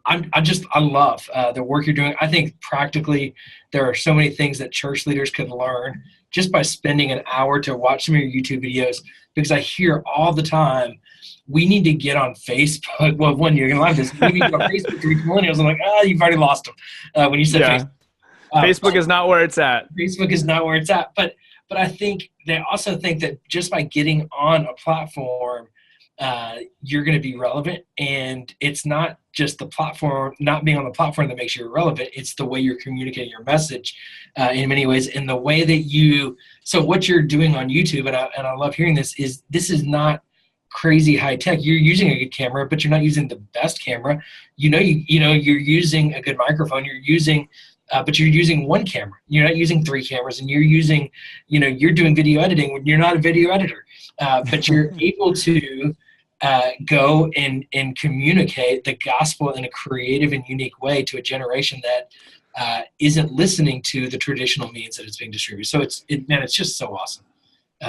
I love the work you're doing. I think practically there are so many things that church leaders could learn just by spending an hour to watch some of your YouTube videos, because I hear all the time, we need to get on Facebook. Well, one, you're going to laugh this. We need to get on Facebook to reach millennials. I'm like, you've already lost them when you said Yeah. Facebook. Facebook is not where it's at. Facebook is not where it's at. But I think they also think that just by getting on a platform, you're going to be relevant. And it's not just the platform, not being on the platform that makes you relevant. It's the way you're communicating your message in many ways. And the way that so what you're doing on YouTube, and I love hearing this is not crazy high tech. You're using a good camera, but you're not using the best camera. You're using a good microphone. But you're using one camera. You're not using three cameras, and you're using, you're doing video editing when you're not a video editor. But you're able to go and communicate the gospel in a creative and unique way to a generation that isn't listening to the traditional means that it's being distributed. So it's just so awesome.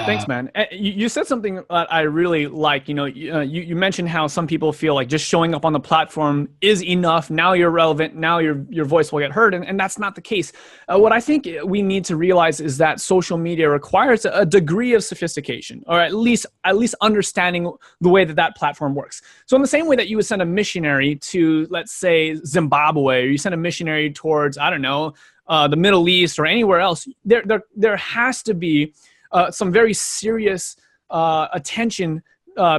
Thanks, man. You said something that I really like. You mentioned how some people feel like just showing up on the platform is enough. Now you're relevant. Now your voice will get heard, and that's not the case. What I think we need to realize is that social media requires a degree of sophistication, or at least understanding the way that platform works. So in the same way that you would send a missionary to, let's say, Zimbabwe, or you send a missionary towards, I don't know, the Middle East or anywhere else, there has to be some very serious attention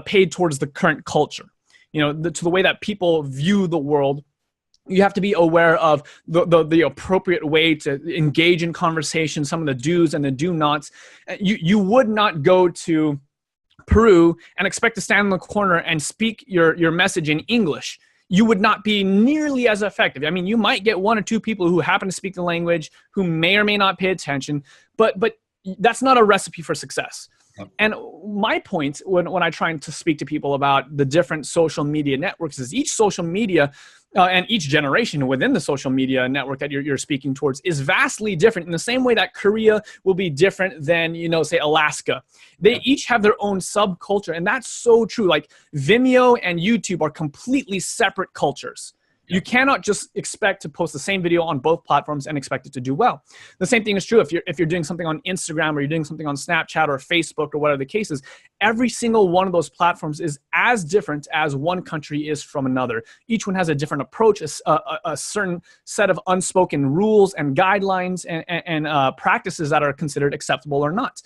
paid towards the current culture, to the way that people view the world. You have to be aware of the appropriate way to engage in conversation, some of the do's and the do nots. You would not go to Peru and expect to stand in the corner and speak your message in English. You would not be nearly as effective. I mean, you might get one or two people who happen to speak the language who may or may not pay attention, but that's not a recipe for success. And my point when I try to speak to people about the different social media networks is each social media and each generation within the social media network that you're speaking towards is vastly different, in the same way that Korea will be different than, say, Alaska. They each have their own subculture, and that's so true. Like Vimeo and YouTube are completely separate cultures. You cannot just expect to post the same video on both platforms and expect it to do well. The same thing is true if you're doing something on Instagram, or you're doing something on Snapchat or Facebook or whatever the case is. Every single one of those platforms is as different as one country is from another. Each one has a different approach, a certain set of unspoken rules and guidelines and practices that are considered acceptable or not.